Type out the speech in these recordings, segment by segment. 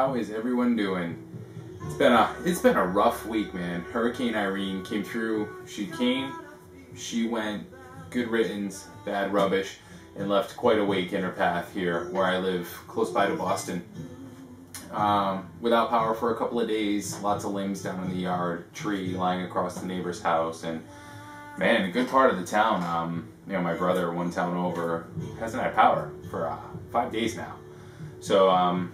How is everyone doing? It's been a rough week, man. Hurricane Irene came through. She came, she went, good riddance, bad rubbish, and left quite a wake in her path here where I live, close by to Boston. Without power for a couple of days, lots of limbs down in the yard, tree lying across the neighbor's house, and man, a good part of the town, you know, my brother, one town over, hasn't had power for 5 days now. So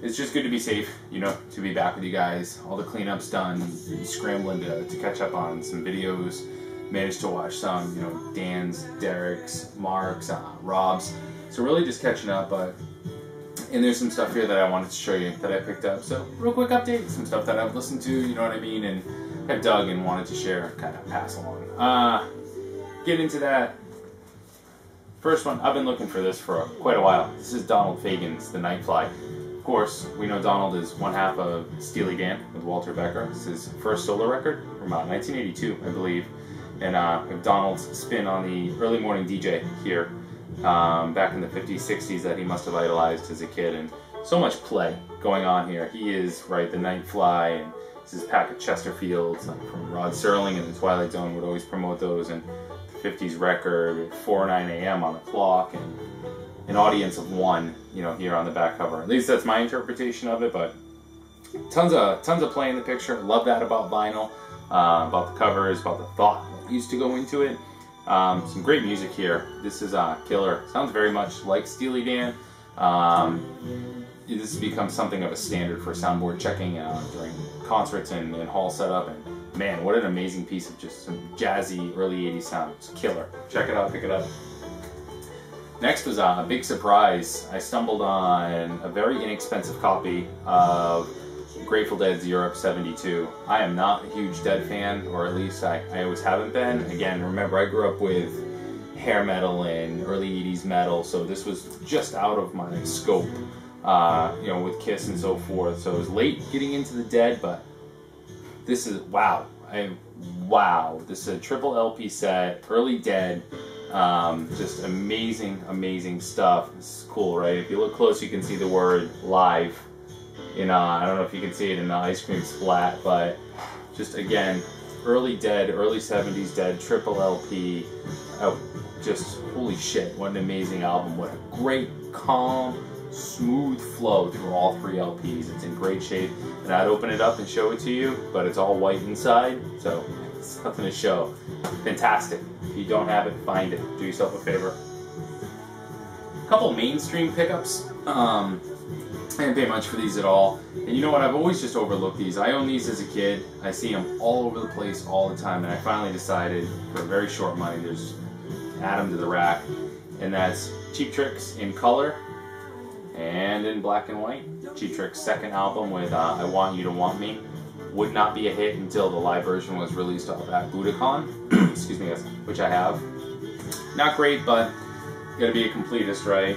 it's just good to be safe, you know, to be back with you guys. All the cleanup's done, scrambling to catch up on some videos. Managed to watch some, you know, Dan's, Derek's, Mark's, Rob's. So really just catching up, and there's some stuff here that I wanted to show you that I picked up. So real quick update, some stuff that I've listened to, you know what I mean, and have dug and wanted to share, kind of pass along. Get into that. First one, I've been looking for this for quite a while. This is Donald Fagen's The Nightfly. Of course, we know Donald is one half of Steely Dan with Walter Becker. This is his first solo record from 1982, I believe. And with Donald's spin on the early morning DJ here back in the 50s, 60s that he must have idolized as a kid. And so much play going on here. He is, right, the Nightfly, and this is Pack of Chesterfields from Rod Serling, and the Twilight Zone would always promote those. And the 50s record, 4 or 9 a.m. on the clock, and an audience of one, you know, here on the back cover. At least that's my interpretation of it, but tons of play in the picture. Love that about vinyl, about the covers, about the thought that used to go into it. Some great music here. This is killer. Sounds very much like Steely Dan. This has become something of a standard for soundboard checking during concerts and hall setup. And man, what an amazing piece of just some jazzy early 80s sound. It's killer. Check it out, pick it up. Next was a big surprise. I stumbled on a very inexpensive copy of Grateful Dead's Europe 72. I am not a huge Dead fan, or at least I always haven't been. Again, remember, I grew up with hair metal and early 80s metal, so this was just out of my scope, you know, with Kiss and so forth. So it was late getting into the Dead, but this is, wow. Wow. This is a triple LP set, early Dead. Just amazing stuff. This is cool, right? If you look close, you can see the word live in, I don't know if you can see it in the ice cream splat, but just again, early Dead, early 70s Dead, triple LP. Just holy shit, what an amazing album. What a great, calm, smooth flow through all 3 LPs. It's in great shape, and I'd open it up and show it to you, but it's all white inside, so it's nothing to show. Fantastic. If you don't have it, find it. Do yourself a favor. A couple mainstream pickups. I didn't pay much for these at all. And you know what? I've always just overlooked these. I own these as a kid. I see them all over the place all the time. And I finally decided, for very short money, there's add them to the rack. And that's Cheap Trick's in color and in black and white. Cheap Trick's second album with I Want You to Want Me. Would not be a hit until the live version was released off at Budokan, excuse me, which I have. Not great, but gotta be a completist, right?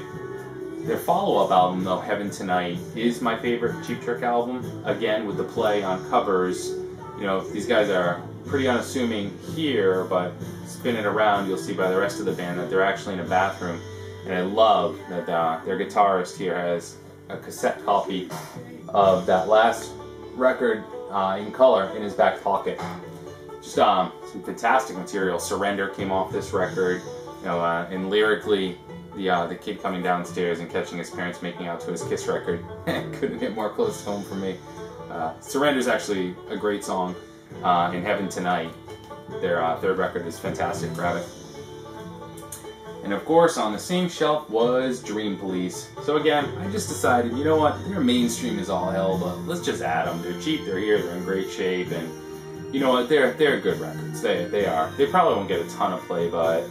Their follow-up album, though, Heaven Tonight, is my favorite Cheap Trick album. Again, with the play on covers, you know, these guys are pretty unassuming here, but spin it around, you'll see by the rest of the band that they're actually in a bathroom. And I love that their guitarist here has a cassette copy of that last record in color in his back pocket. Just some fantastic material. Surrender came off this record, you know, and lyrically, the kid coming downstairs and catching his parents making out to his Kiss record couldn't get more close to home for me. Surrender's actually a great song. In Heaven Tonight, their third record is fantastic. Grab it. And of course, on the same shelf was Dream Police. So again, I just decided, you know what, their mainstream is all hell, but let's just add them. They're cheap, they're here, they're in great shape, and you know what, they're good records. They are. They probably won't get a ton of play, but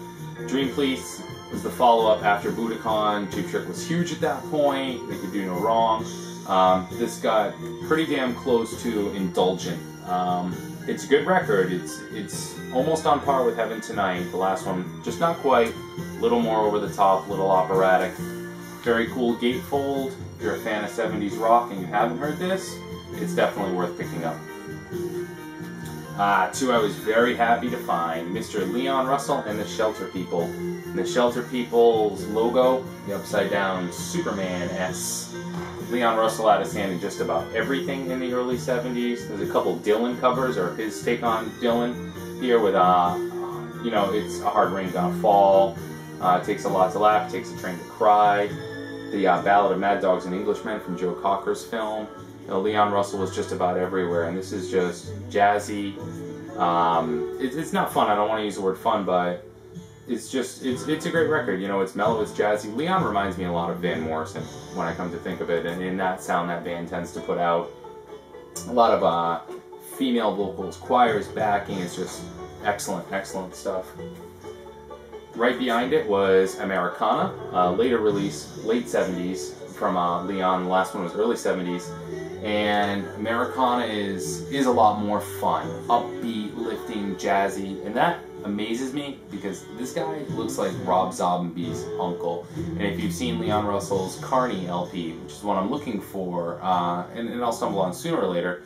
Dream Police was the follow-up after Budokan. Cheap Trick was huge at that point. They could do no wrong. This got pretty damn close to Indulgent. It's a good record. It's almost on par with Heaven Tonight. The last one, just not quite. A little more over the top, a little operatic. Very cool gatefold. If you're a fan of 70s rock and you haven't heard this, it's definitely worth picking up. Two I was very happy to find, Mr. Leon Russell and the Shelter People. And the Shelter People's logo, the upside down Superman S. Leon Russell had his hand in just about everything in the early 70s. There's a couple Dylan covers, or his take on Dylan here with, you know, It's a Hard Rain Gonna Fall, Takes a Lot to Laugh, Takes a Train to Cry, the Ballad of Mad Dogs and Englishmen from Joe Cocker's film. You know, Leon Russell was just about everywhere, and this is just jazzy. It's not fun, I don't want to use the word fun, but it's a great record. You know, it's mellow, it's jazzy. Leon reminds me a lot of Van Morrison when I come to think of it, and in that sound that band tends to put out. A lot of female vocals, choirs, backing. It's just excellent, excellent stuff. Right behind it was Americana, later release, late 70s from Leon. The last one was early 70s. And Americana is a lot more fun, upbeat, lifting, jazzy, and that amazes me because this guy looks like Rob Zombie's uncle. And if you've seen Leon Russell's Carney LP, which is what I'm looking for, and I'll stumble on sooner or later,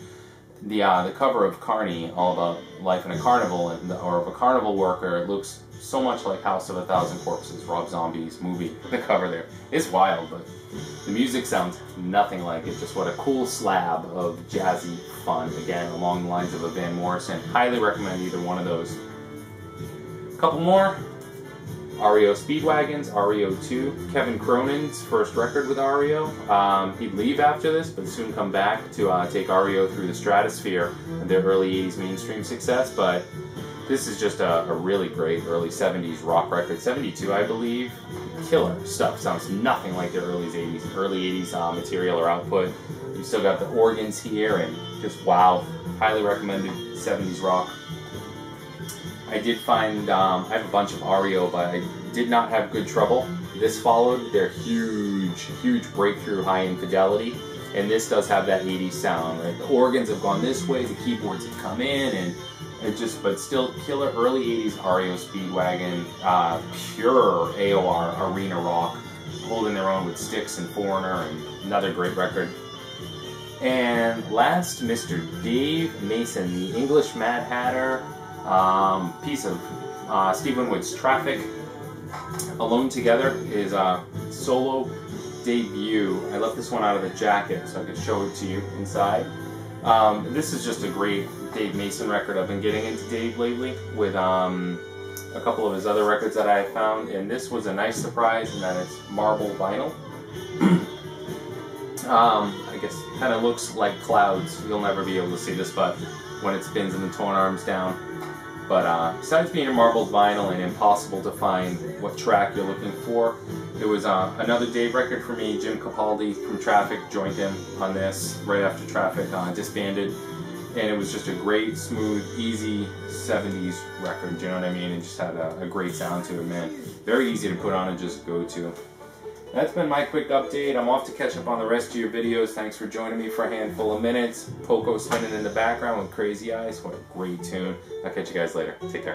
the cover of Carney, all about life in a carnival, or of a carnival worker, it looks so much like House of a Thousand Corpses, Rob Zombie's movie. The cover there is wild, but the music sounds nothing like it. Just what a cool slab of jazzy fun. Again, along the lines of a Van Morrison. Highly recommend either one of those. A couple more. REO Speedwagons, REO 2. Kevin Cronin's first record with REO. He'd leave after this, but soon come back to take REO through the stratosphere of their early 80s mainstream success. But this is just a really great early 70s rock record. 72, I believe. Killer stuff. Sounds nothing like their early 80s material or output. You've still got the organs here, and just wow. Highly recommended 70s rock. I did find, I have a bunch of REO, but I did not have Good Trouble. This followed their huge breakthrough High Infidelity, and this does have that 80s sound, right? The organs have gone this way, the keyboards have come in, and it just, but still killer early 80s REO Speedwagon, pure AOR arena rock, holding their own with Styx and Foreigner, and another great record. And last, Mr. Dave Mason, the English Mad Hatter, piece of Steve Winwood's Traffic. Alone Together is a solo debut. I left this one out of the jacket so I could show it to you inside. This is just a great Dave Mason record. I've been getting into Dave lately with a couple of his other records that I found, and this was a nice surprise in that it's marble vinyl. I guess it kind of looks like clouds. You'll never be able to see this, but when it spins and the torn arms down. But besides being a marbled vinyl and impossible to find what track you're looking for, it was another Dave record for me. Jim Capaldi from Traffic joined him on this right after Traffic disbanded. And it was just a great, smooth, easy 70s record, you know what I mean? It just had a great sound to it, man. Very easy to put on and just go to. That's been my quick update. I'm off to catch up on the rest of your videos. Thanks for joining me for a handful of minutes. Poco spinning in the background with Crazy Eyes. What a great tune. I'll catch you guys later. Take care.